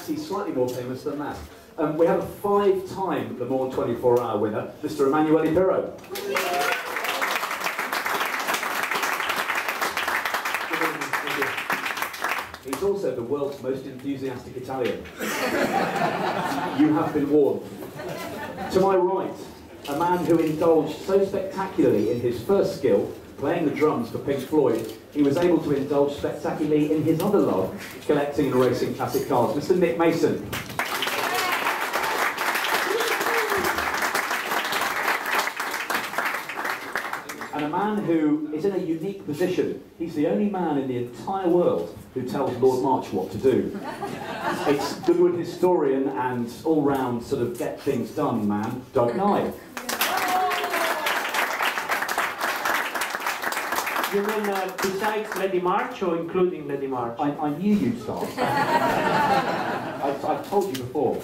actually slightly more famous than that. We have a 5-time Le Mans 24-hour winner, Mr. Emanuele Pirro. He's also the world's most enthusiastic Italian. You have been warned. To my right, a man who indulged so spectacularly in his first skill, playing the drums for Pink Floyd, he was able to indulge spectacularly in his other love, collecting and racing classic cars, Mr. Nick Mason. And a man who is in a unique position. He's the only man in the entire world who tells Lord March what to do. It's Goodwood historian and all-round sort of get things done man, Doug Nye. You mean besides Lady March or including Lady March? I knew you'd start. I've told you before.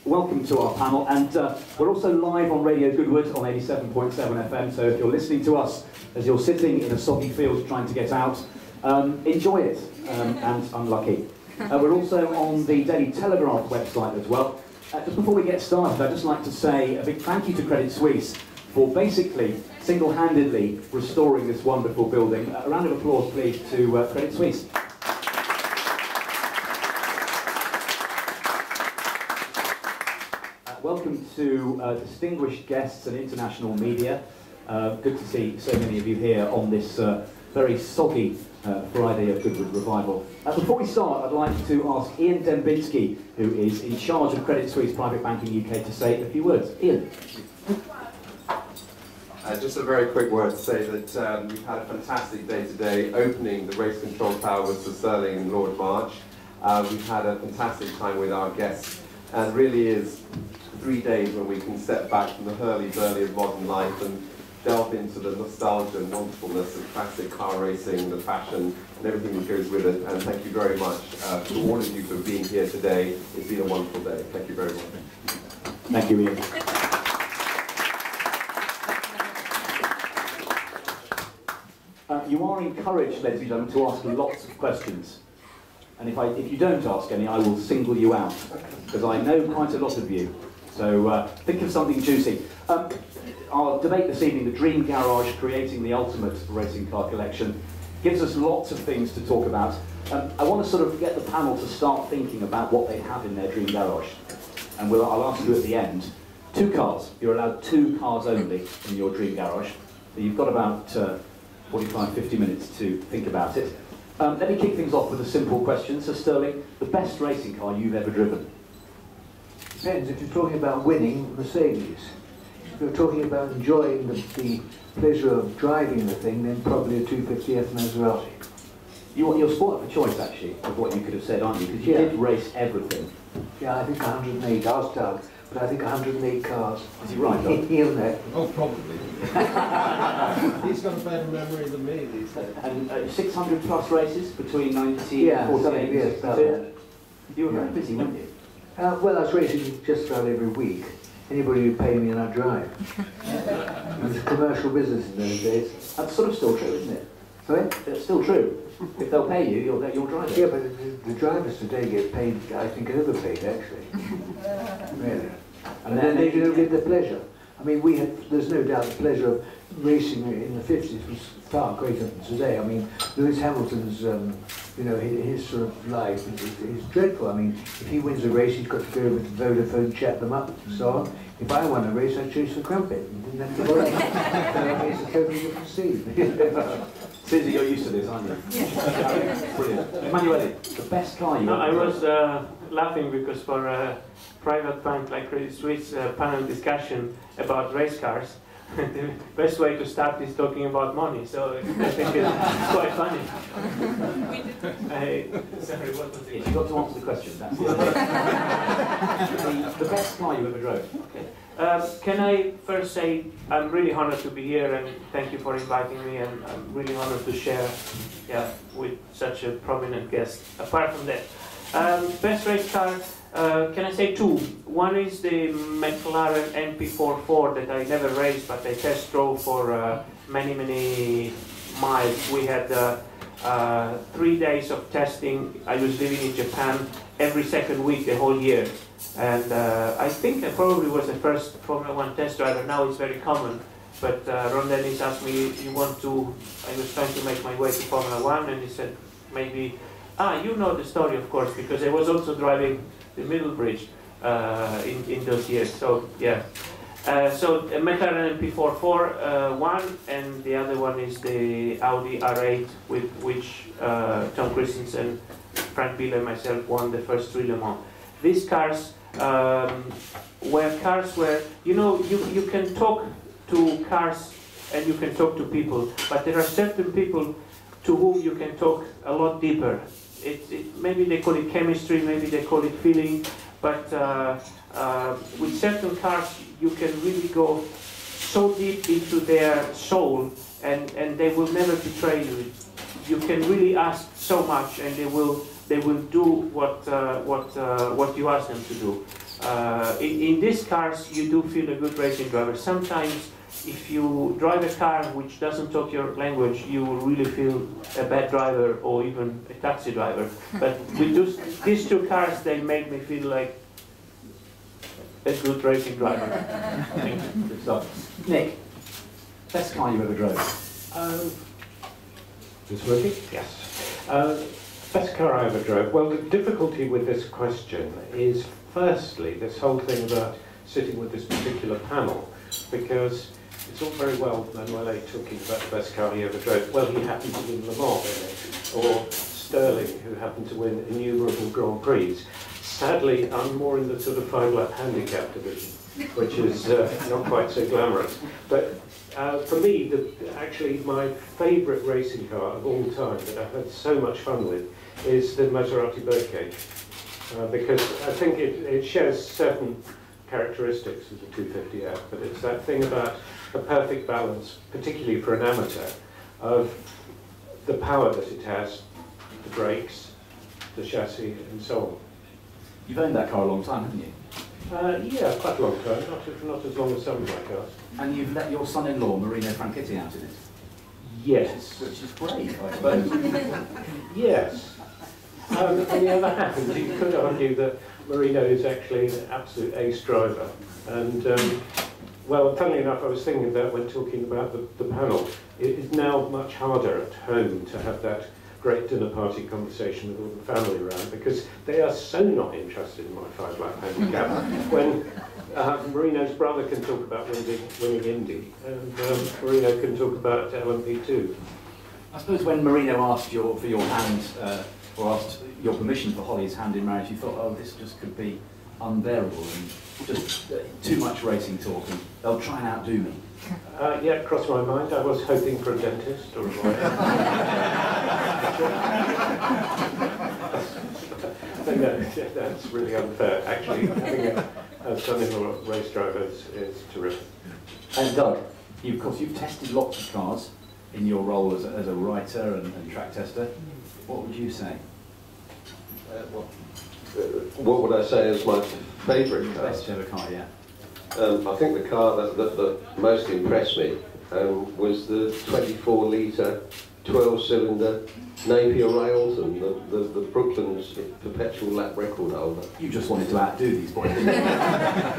Welcome to our panel, and we're also live on Radio Goodwood on 87.7 FM, so if you're listening to us as you're sitting in a soggy field trying to get out, enjoy it, and unlucky. We're also on the Daily Telegraph website as well. Just before we get started, I'd just like to say a big thank you to Credit Suisse for basically single-handedly restoring this wonderful building. A round of applause, please, to Credit Suisse. Welcome to distinguished guests and international media. Good to see so many of you here on this very soggy Friday of Goodwood Revival. Before we start, I'd like to ask Ian Dembinski, who is in charge of Credit Suisse Private Banking UK, to say a few words. Ian. Just a very quick word to say that we've had a fantastic day today, opening the race control tower with Sir Stirling and Lord March. We've had a fantastic time with our guests, and really is 3 days when we can step back from the hurly-burly of modern life and delve into the nostalgia and wonderfulness of classic car racing, the passion, and everything that goes with it. And thank you very much to all of you for being here today. It's been a wonderful day. Thank you very much. Thank you, Ian. You are encouraged, ladies and gentlemen, to ask lots of questions. And if you don't ask any, I will single you out, because I know quite a lot of you. So think of something juicy. Our debate this evening, the Dream Garage, creating the ultimate racing car collection, gives us lots of things to talk about. I want to sort of get the panel to start thinking about what they have in their Dream Garage. And I'll ask you at the end. 2 cars. You're allowed 2 cars only in your Dream Garage. So you've got about 45, 50 minutes to think about it. Let me kick things off with a simple question. Sir Stirling, the best racing car you've ever driven? Depends. If you're talking about winning, Mercedes. If you're talking about enjoying the pleasure of driving the thing, then probably a 250F Maserati. You're spoiled for choice, actually, of what you could have said, aren't you? Because you did race everything. Yeah, I think 108. Ask Doug, but I think 108 cars. Is he right, Doug? He'll know. Oh, probably. He's got a better memory than me these days. And 600 plus races between 1948 yes, and 62. You were very busy, weren't you? Well, I was racing just about every week. Anybody who paid me and I'd drive. It was a commercial business in those days. That's sort of still true, isn't it? Sorry? It's still true. If they'll pay you, you'll drive it. Yeah, but the drivers today get paid, I think, overpaid, actually. Really. And then they don't get the pleasure. I mean, there's no doubt the pleasure of racing in the 50s was far greater than today. I mean, Lewis Hamilton's, his sort of life is dreadful. I mean, if he wins a race, he's got to go over to Vodafone, chat them up, and so on. If I won a race, I'd chase the crumpet and didn't have to worry. So it's a totally different scene. Susie, you're used to this, aren't you? Yes. Brilliant. Emanuele, the best car you ever I was laughing because for a private bank like Credit Suisse panel discussion about race cars, the best way to start is talking about money, so I think it's quite funny. Sorry, what was it? Yes, you've got to answer the question. That's the best car you ever drove. Okay. Can I first say I'm really honored to be here, and thank you for inviting me, and I'm really honored to share with such a prominent guest. Apart from that, best race car, can I say 2? One is the McLaren MP44 that I never raced, but I test drove for many, many miles. We had 3 days of testing. I was living in Japan every second week the whole year. And I think I probably was the first Formula 1 test driver. Now it's very common. But Ron Dennis asked me, I was trying to make my way to Formula 1, and he said, maybe, you know the story, of course, because I was also driving the Middle Bridge in those years. So, yeah. So a McLaren MP44 one, and the other one is the Audi R8, with which Tom Christensen, Frank Bill, and myself won the first 3 Le Mans. These cars were cars where, you know, you can talk to cars and you can talk to people, but there are certain people to whom you can talk a lot deeper. Maybe they call it chemistry, maybe they call it feeling, but with certain cars you can really go so deep into their soul, and they will never betray you. You can really ask so much, and they will do what you ask them to do. In these cars, you do feel a good racing driver. Sometimes, if you drive a car which doesn't talk your language, you will really feel a bad driver or even a taxi driver. But with these 2 cars, they make me feel like a good racing driver. Good stuff. Nick, best car you ever drove? Is this working? Yes. Best car I ever drove. Well, the difficulty with this question is, firstly, this whole thing about sitting with this particular panel, because it's all very well Emanuele talking about the best car he ever drove. Well, he happened to win Le Mans, or Stirling, who happened to win innumerable Grand Prix. Sadly, I'm more in the sort of 5-lap handicap division, which is not quite so glamorous. But for me, actually my favourite racing car of all time that I've had so much fun with is the Maserati Birdcage, because I think it shares certain characteristics of the 250F, but it's that thing about a perfect balance, particularly for an amateur, of the power that it has, the brakes, the chassis, and so on. You've owned that car a long time, haven't you? Yeah, quite a long time, not as long as some of my cars. And you've let your son-in-law, Marino Franchitti, out in it? Yes. Which is great, I suppose. Yes. On the other hand, you could argue that Marino is actually an absolute ace driver. And, well, funnily enough, I was thinking about when talking about the panel, it is now much harder at home to have that great dinner party conversation with all the family around, because they are so not interested in my 5-lap handicap. When Marino's brother can talk about winning Indy, and Marino can talk about LMP2. I suppose when Marino asked for your hand, or asked your permission for Holly's hand in marriage, you thought, oh, this just could be unbearable, and just too much racing talk, and they'll try and outdo me. Yeah, it crossed my mind. I was hoping for a dentist or a lawyer. No, that's really unfair. Actually, having a son-in-law race driver is terrific. And Doug, of course, you've tested lots of cars in your role as a writer and track tester. What would you say? What would I say is my favourite car? Best ever car, yeah. I think the car that most impressed me was the 24-litre, 12-cylinder Naiper-Railton, the Brooklyn's perpetual lap record holder. You just wanted to outdo these boys, didn't you?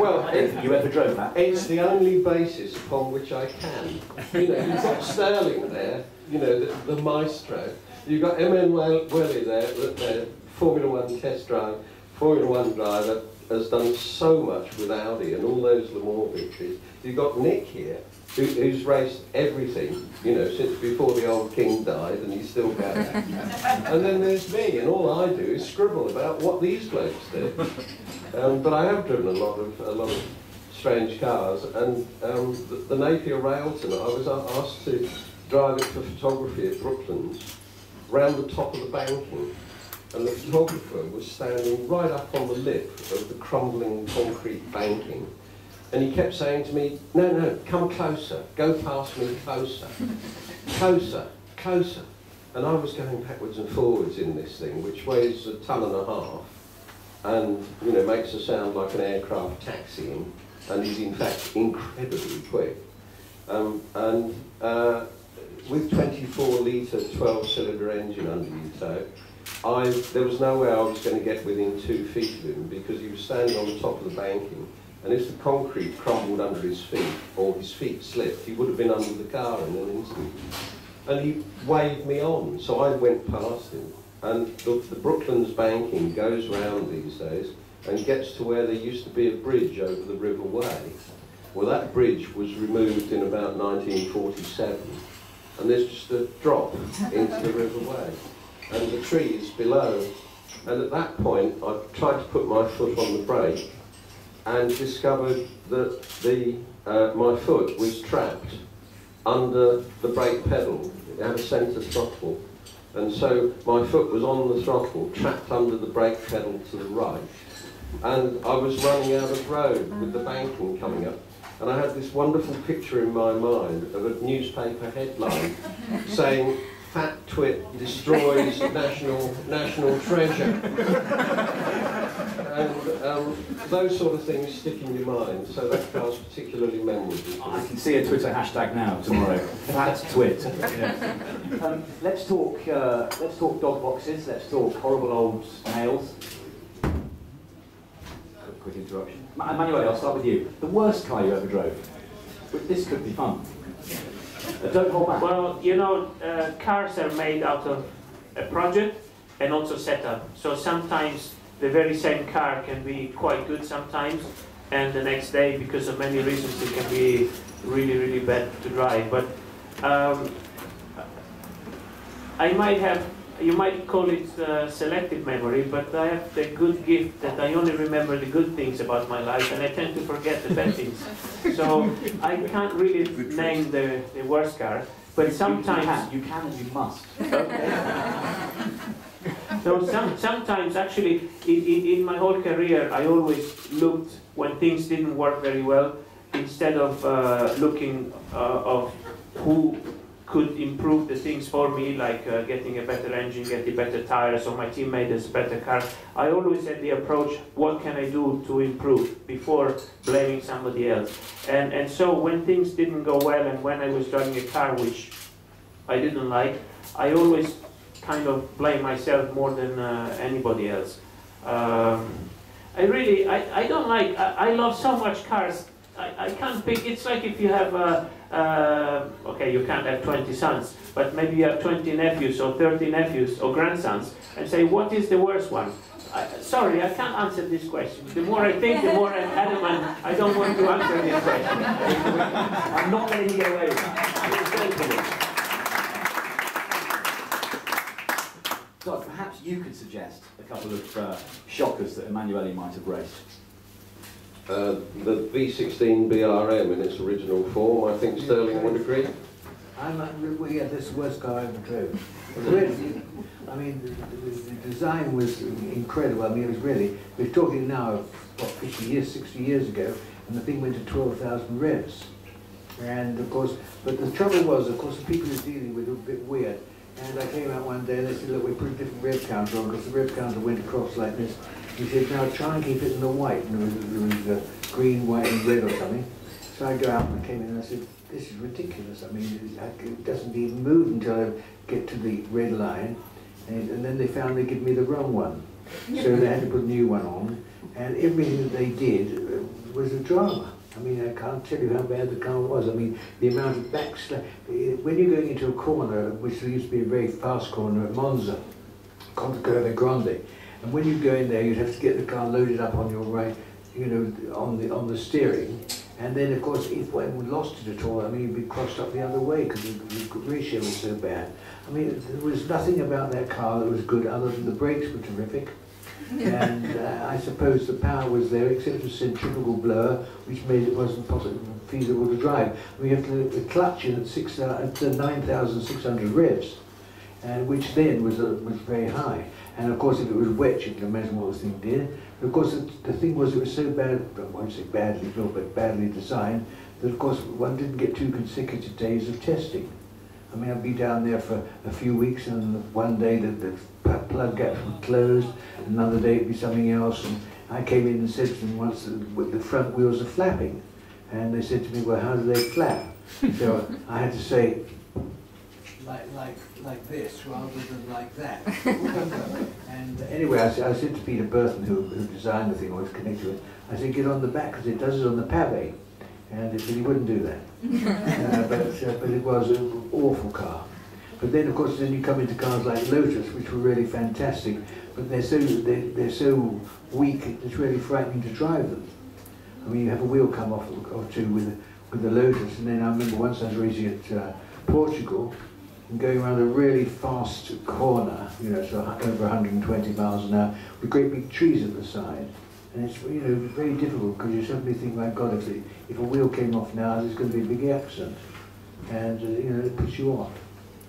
Well, I don't think you ever drove that. It's the only basis upon which I can. You know, you've got Stirling there, you know, the maestro. You've got Emanuele there, the Formula 1 test drive, Formula 1 driver, has done so much with Audi and all those Le Mans victories. You've got Nick here, who's raced everything, you know, since before the old king died, and he's still got it. And then there's me, and all I do is scribble about what these blokes do. But I have driven a lot of strange cars, and the Naiper-Railton, I was asked to drive it for photography at Brooklands, round the top of the banking. And the photographer was standing right up on the lip of the crumbling concrete banking. And he kept saying to me, no, come closer, go past me closer, closer, closer. And I was going backwards and forwards in this thing, which weighs 1.5 tons, and, you know, makes a sound like an aircraft taxiing, and is in fact incredibly quick. with 24-litre 12-cylinder engine under your toe, there was no way I was going to get within 2 feet of him, because he was standing on the top of the banking, and if the concrete crumbled under his feet, or his feet slipped, he would have been under the car in an instant. And he waved me on, so I went past him. And the Brooklands banking goes round these days and gets to where there used to be a bridge over the River Wey. Well, that bridge was removed in about 1947, and there's just a drop into the River Wey, and the trees below. And at that point, I tried to put my foot on the brake and discovered that my foot was trapped under the brake pedal. It had a centre throttle, and so my foot was on the throttle, trapped under the brake pedal to the right, and I was running out of road with the banking coming up. And I had this wonderful picture in my mind of a newspaper headline saying, "Fat twit destroys national treasure." And those sort of things stick in your mind, so that car's particularly memorable. I can see a Twitter hashtag now tomorrow. Fat twit. Yeah. Let's talk dog boxes. Let's talk horrible old nails. Quick interruption. Emanuele, I'll start with you. The worst car you ever drove? This could be fun. Don't hold back. Well, you know, cars are made out of a project and also setup. So sometimes the very same car can be quite good sometimes, and the next day, because of many reasons, it can be really, really bad to drive. But you might call it selective memory, but I have the good gift that I only remember the good things about my life, and I tend to forget the bad things. So I can't really name the worst car, but sometimes... You can and you must. Okay. So sometimes, actually, in my whole career, I always looked when things didn't work very well, instead of looking of who could improve the things for me, like getting a better engine, getting better tires, or my teammate has a better car. I always had the approach, what can I do to improve, before blaming somebody else. And so when things didn't go well, and when I was driving a car which I didn't like, I always kind of blame myself more than anybody else. I don't like, I love so much cars. I can't pick. It's like if you have okay, you can't have 20 sons, but maybe you have 20 nephews or 30 nephews or grandsons, and say, what is the worst one? Sorry, I can't answer this question. The more I think, the more I'm adamant I don't want to answer this question. I'm not letting you get away with that. Doug, perhaps you could suggest a couple of shockers that Emanuele might have raised. The V16 BRM in its original form, I think Stirling would agree. We had this worst car I ever drove. Really, I mean, the design was incredible. I mean, it was really, we're talking now of, what, 50 years, 60 years ago, and the thing went to 12,000 revs. And of course, but the trouble was, of course, the people who were dealing with it were a bit weird. And I came out one day and they said, look, we put a different rev counter on, because the rev counter went across like this. He said, now try and keep it in the white. And there was green, white and red or something. So I go out and I came in and I said, this is ridiculous. I mean, it doesn't even move until I get to the red line. And then they found they gave me the wrong one. So they had to put a new one on. And everything that they did was a drama. I mean, I can't tell you how bad the car was. I mean, the amount of backslap. When you're going into a corner, which there used to be a very fast corner at Monza, Conte Grande, and when you go in there, you'd have to get the car loaded up on your right, you know, on the steering. And then, of course, if one lost it at all, I mean, you'd be crossed up the other way because the ratio was so bad. I mean, there was nothing about that car that was good other than the brakes were terrific. And I suppose the power was there, except a centrifugal blower, which made it wasn't feasible to drive. We have the clutch in at 9,600 revs, and which then was very high. And of course, if it was wet, you can imagine what the thing did. But of course, the thing was, it was so bad, I won't say badly built, but badly designed, that of course one didn't get 2 consecutive days of testing. I mean, I'd be down there for a few weeks, and one day the plug gaps were closed, another day it'd be something else. And I came in and said to them once that the front wheels are flapping. And they said to me, well, how do they flap? So I had to say, like this rather than like that. And anyway, I said to Peter Burton, who designed the thing, or was connected to it, I said, get on the back, because it does it on the pavé. And he said he wouldn't do that. But it was an awful car. But then, of course, then you come into cars like Lotus, which were really fantastic, but they're so weak, it's really frightening to drive them. I mean, you have a wheel come off or two with the Lotus, and then I remember once I was racing at Portugal, and going around a really fast corner, you know, so over 120 miles an hour, with great big trees at the side. And it's, you know, very difficult, because you suddenly think, my God, if a wheel came off now, there's going to be a big accident. And, you know, it puts you off.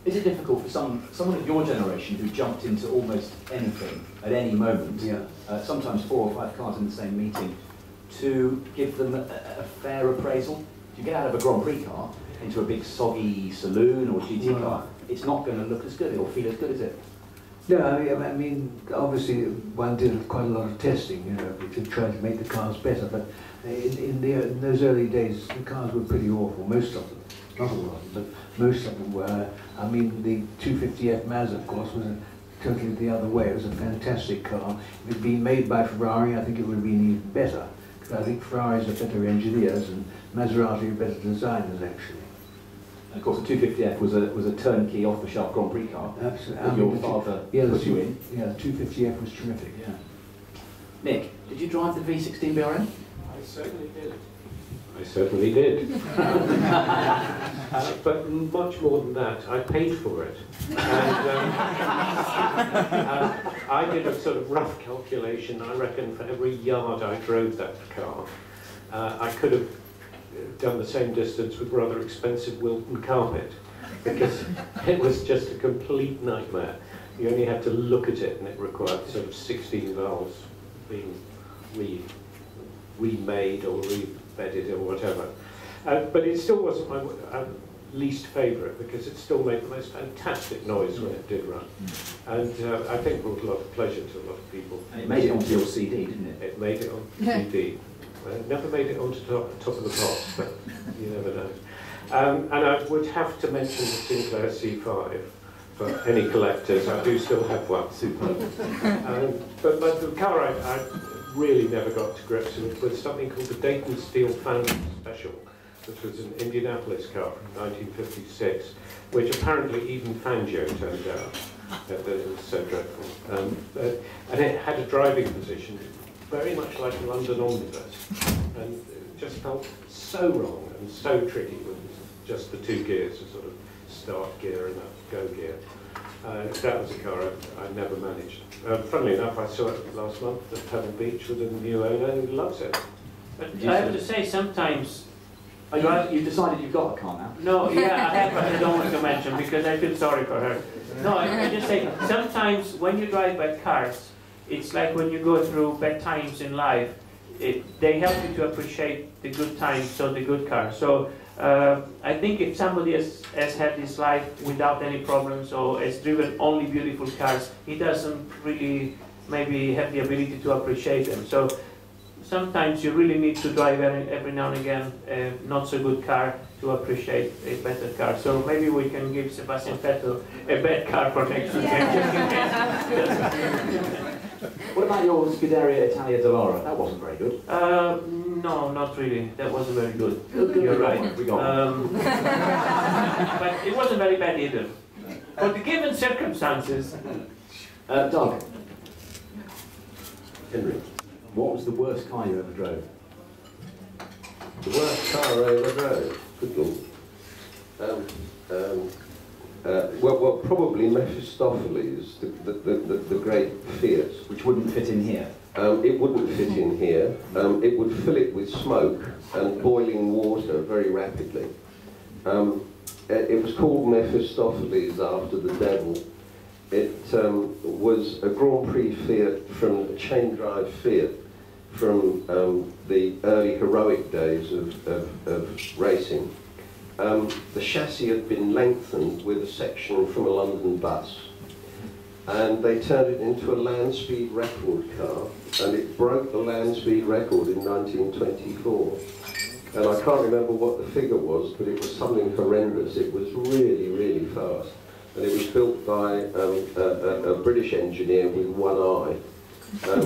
Is it difficult for someone of your generation who jumped into almost anything at any moment, sometimes 4 or 5 cars in the same meeting, to give them a fair appraisal? Do you get out of a Grand Prix car into a big soggy saloon or GT car, it's not going to look as good or feel as good, is it? No, I mean, obviously one did quite a lot of testing, you know, to try to make the cars better, but in those early days, the cars were pretty awful, most of them. Not all of them, but most of them were. I mean, the 250F Mazda, of course, was totally the other way. It was a fantastic car. If it had been made by Ferrari, I think it would have been even better. Because I think Ferraris are better engineers and Maserati are better designers, actually. And of course, the 250F was a turnkey, off-the-shelf Grand Prix car. Absolutely. Your father put you in. Yeah, the 250F was terrific, yeah. Nick, did you drive the V16 BRM? I certainly did. I certainly did. But much more than that, I paid for it. And I did a sort of rough calculation. I reckon for every yard I drove that car, I could have done the same distance with rather expensive Wilton carpet, because it was just a complete nightmare. You only had to look at it, and it required sort of 16 valves being remade or rebedded or whatever. But it still wasn't my least favourite, because it still made the most fantastic noise when it did run. And I think brought a lot of pleasure to a lot of people. And it made it onto your CD, didn't it? It made it on CD. It never made it onto top of the pops, but you never know. And I would have to mention the Sinclair C5 for any collectors. I do still have one. Superb. But the car I really never got to grips with was something called the Dayton Steel Foundry Special, which was an Indianapolis car from 1956, which apparently even Fangio turned down. It was so dreadful. And it had a driving position very much like a London omnibus, and it just felt so wrong and so tricky with just the 2 gears, a sort of start gear and a go gear. That was a car I never managed. Funnily enough, I saw it last month at Pebble Beach with a new owner who loves it. But I have to say, sometimes... You decided you've got a car now? No, yeah, I have, but I don't want to mention, because I feel sorry for her. No, I just say, sometimes when you drive bad cars, it's like when you go through bad times in life, they help you to appreciate the good times, so the good car. So I think if somebody has had his life without any problems or has driven only beautiful cars, he doesn't really maybe have the ability to appreciate them. So sometimes you really need to drive every now and again a not so good car to appreciate a better car. So maybe we can give Sebastian Vettel a bad car for next weekend. What about your Scuderia Italia Dallara? That wasn't very good. No, not really. That wasn't very good. You're right. We got but it wasn't very bad either. For the given circumstances. Doug. Henry. What was the worst car you ever drove? The worst car I ever drove? Good Lord. Well, probably Mephistopheles, the great Fiat. Which wouldn't fit in here? It wouldn't fit in here. It would fill it with smoke and boiling water very rapidly. It was called Mephistopheles after the devil. It was a Grand Prix Fiat from a chain drive Fiat from the early heroic days of racing. The chassis had been lengthened with a section from a London bus, and they turned it into a land speed record car, and it broke the land speed record in 1924. And I can't remember what the figure was, but it was something horrendous. It was really, really fast. and it was built by a British engineer with one eye. Are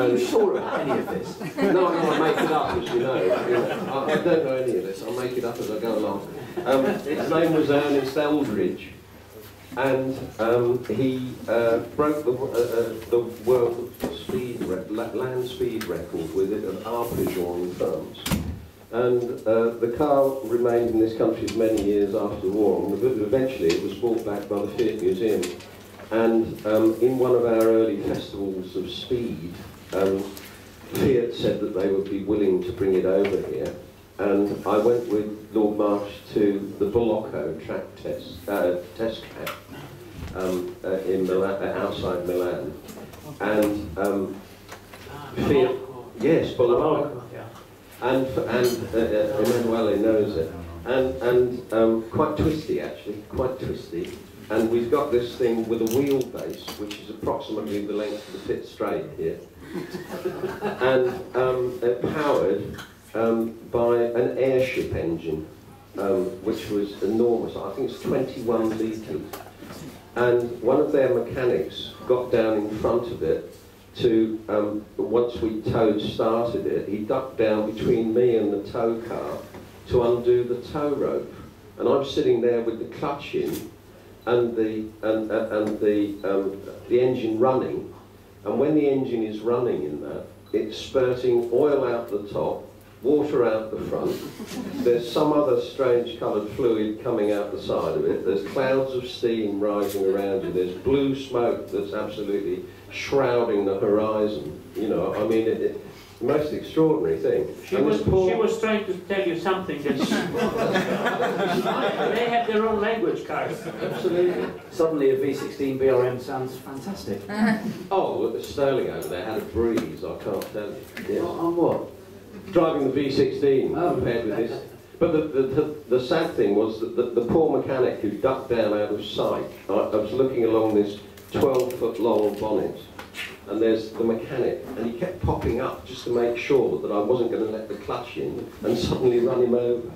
you sure of any of this? No, I make it up, as you know. I don't know any of this. I make it up as I go along. His name was Ernest Eldridge, and he broke the world speed land speed record with it at Arpajon in France. And the car remained in this country for many years after the war, and eventually it was brought back by the Fiat Museum. And in one of our early festivals of speed, Fiat said that they would be willing to bring it over here. And I went with Lord March to the Bolocco track test track in Milan, outside Milan. And Fiat, yes, Bolocco. And Emanuele knows it. And quite twisty, actually, quite twisty. And we've got this thing with a wheelbase, which is approximately the length of the pit straight here, and powered by an airship engine, which was enormous. I think it's 21 litres. And one of their mechanics got down in front of it to, once we started it, he ducked down between me and the tow car to undo the tow rope. And I'm sitting there with the clutch in, and the engine running, and when the engine is running in that, it's spurting oil out the top, water out the front, there's some other strange coloured fluid coming out the side of it, there's clouds of steam rising around you, there's blue smoke that's absolutely shrouding the horizon, you know, I mean, it's the most extraordinary thing. She was trying to tell you something that they have their own language, cars. Absolutely. Suddenly a V16 BRM sounds fantastic. Oh, look, Stirling over there had a breeze, I can't tell you. Yes. On what? Driving the V16 compared with this. But the sad thing was that the poor mechanic who ducked down out of sight, I was looking along this 12-foot long bonnet, and there's the mechanic, and he kept popping up just to make sure that I wasn't going to let the clutch in and suddenly run him over.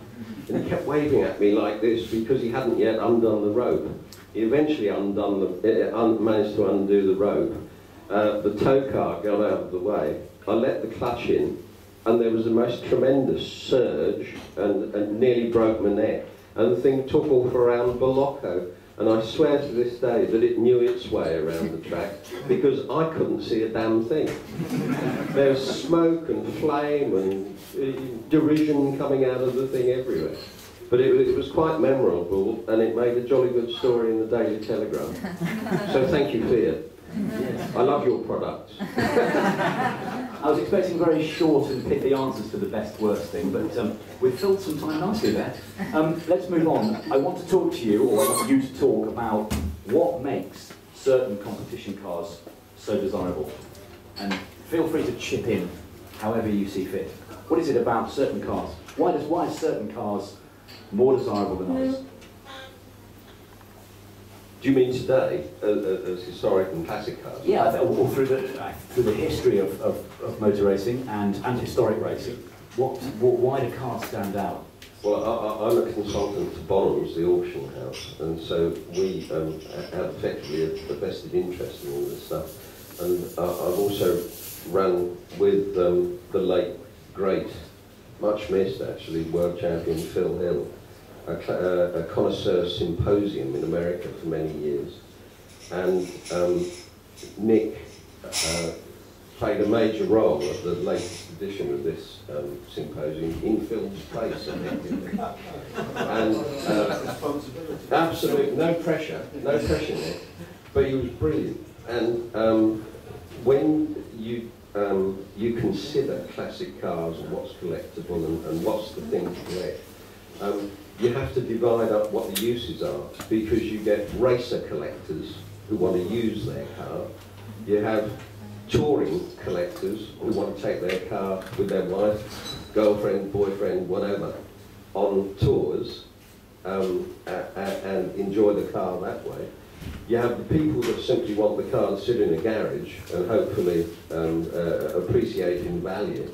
And he kept waving at me like this because he hadn't yet undone the rope. He eventually managed to undo the rope. The tow car got out of the way. I let the clutch in, and there was the most tremendous surge and nearly broke my neck. And the thing took off around Bolocco. And I swear to this day that it knew its way around the track because I couldn't see a damn thing. There was smoke and flame and derision coming out of the thing everywhere. But it was quite memorable, and it made a jolly good story in the Daily Telegraph. So thank you, Fiat. Yes. I love your products. I was expecting very short and pithy answers to the best worst thing, but we've filled some time nicely there. Let's move on. I want to talk to you, or I want you to talk about what makes certain competition cars so desirable. And feel free to chip in however you see fit. What is it about certain cars? Why are certain cars more desirable than others? Do you mean today, as historic and classic cars? Yeah, or through the history of motor racing and historic racing. Why do cars stand out? Well, I'm a consultant to Bonhams, the auction house, and so we have effectively a vested interest in all this stuff. And I've also run with the late, great, much missed actually, world champion Phil Hill, a connoisseur symposium in America for many years, and Nick played a major role at the latest edition of this symposium in Phil's place, effectively. And absolutely no pressure, Nick, but he was brilliant. And when you consider classic cars and what's collectible and what's the thing to collect, you have to divide up what the uses are, because you get racer collectors who want to use their car, you have touring collectors who want to take their car with their wife, girlfriend, boyfriend, whatever, on tours and enjoy the car that way. You have the people that simply want the car to sit in a garage and hopefully appreciate in value.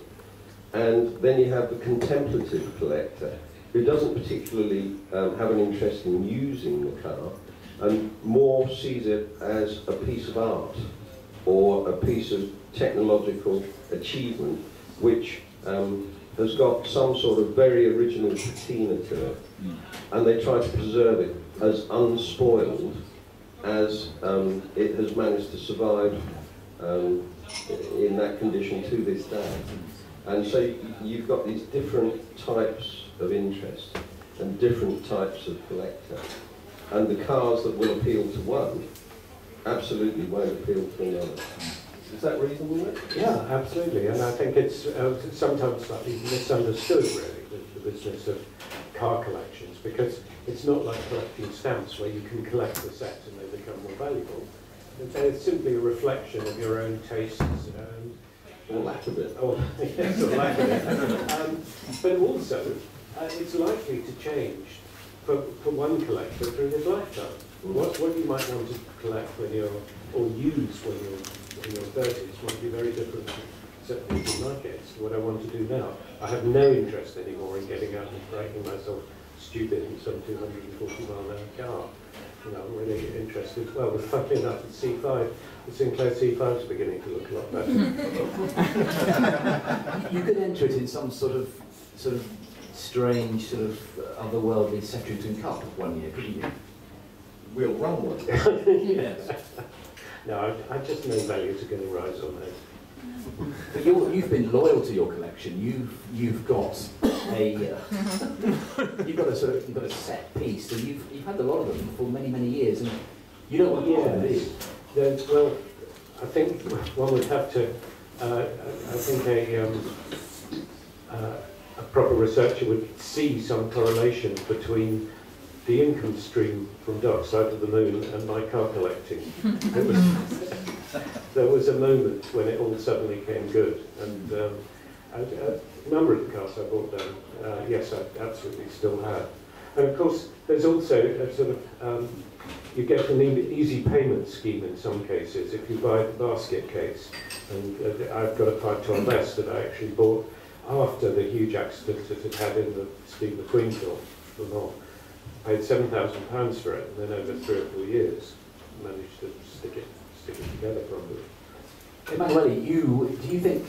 And then you have the contemplative collector, who doesn't particularly have an interest in using the car, and more sees it as a piece of art or a piece of technological achievement which has got some sort of very original patina to it, and they try to preserve it as unspoiled as it has managed to survive in that condition to this day. And so you've got these different types of interest and different types of collector, and the cars that will appeal to one absolutely won't appeal to another. Is that reasonable, Nick? Yeah, absolutely, and I think it's sometimes slightly misunderstood, really, the business of car collections, because it's not like collecting stamps where you can collect the set and they become more valuable. It's simply a reflection of your own tastes. Or lack of it. Oh, yes, or lack of it. But also, it's likely to change for one collector through his lifetime. What you might want to collect when you're, or use when you're in your 30s might be very different, certainly in my case, to what I want to do now. I have no interest anymore in getting out and breaking myself stupid in some 240-mile-an-hour car. You know, I'm really interested, well, with funnily enough, the C5, the Sinclair C5 is beginning to look a lot better. You could enter it in some sort of strange, sort of otherworldly Setrington Cup one year, couldn't you? We'll run one. Yes. No, I just know values are going to rise on that. But you've been loyal to your collection. You've got a you've got a set piece, and you've had a lot of them for many years, and you don't want to them, do you? Well, I think one would have to. I think a proper researcher would see some correlation between the income stream from Dark Side of the Moon and my car collecting. There was a moment when it all suddenly came good, and a number of the cars I bought down, yes, I absolutely still have. And of course, there's also a sort of, you get an easy payment scheme in some cases if you buy the basket case. And I've got a 512 S that I actually bought after the huge accident that it had in the Steve McQueen film, Le Mans. Paid £7,000 for it, and then over 3 or 4 years managed to stick it together properly. Emanuele, do you think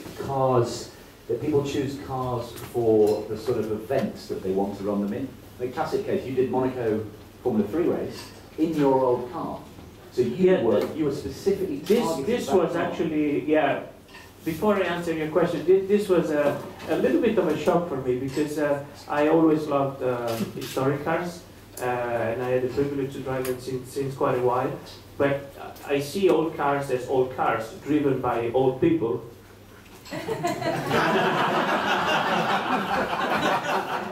that people choose cars for the sort of events that they want to run them in? The classic case, you did Monaco Formula 3 race in your old car. So you were specifically targeted. This was actually, yeah. Before I answer your question, this was a little bit of a shock for me, because I always loved historic cars, and I had the privilege to drive them since quite a while. But I see old cars as old cars, driven by old people.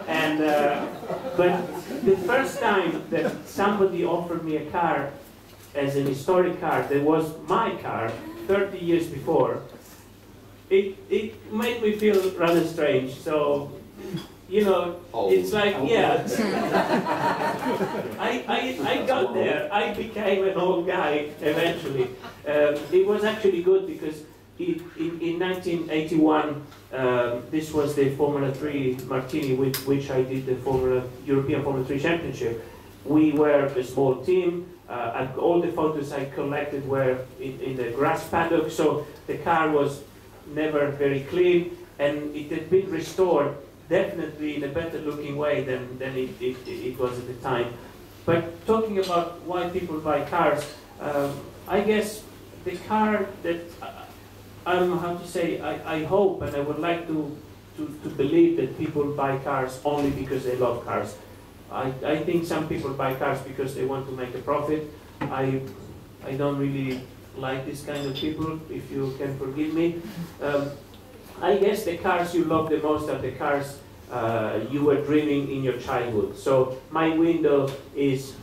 And but the first time that somebody offered me a car as an historic car that was my car 30 years before, it made me feel rather strange. So, you know, it's like, yeah. I got there. I became an old guy eventually. It was actually good because in 1981, this was the Formula 3 Martini, with which I did the European Formula 3 Championship. We were a small team. All the photos I collected were in the grass paddock, so the car was never very clean, and it had been restored definitely in a better looking way than it was at the time. But talking about why people buy cars, I guess the car that I hope and I would like to believe that people buy cars only because they love cars. I think some people buy cars because they want to make a profit. I don't really like this kind of people, if you can forgive me. I guess the cars you love the most are the cars you were dreaming in your childhood. So my window is,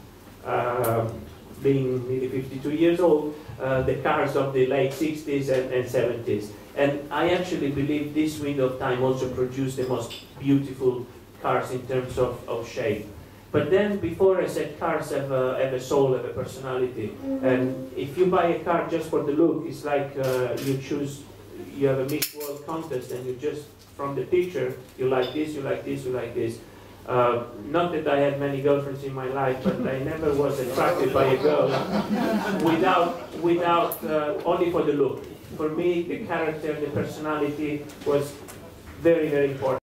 being nearly 52 years old, the cars of the late 60s and 70s. And I actually believe this window of time also produced the most beautiful cars in terms of shape. But then, before I said cars have a soul, have a personality. And if you buy a car just for the look, it's like you have a Miss World contest, and you just, from the picture, you like this, you like this, you like this. Not that I had many girlfriends in my life, but I never was attracted by a girl without only for the look. For me, the character, the personality was very, very important.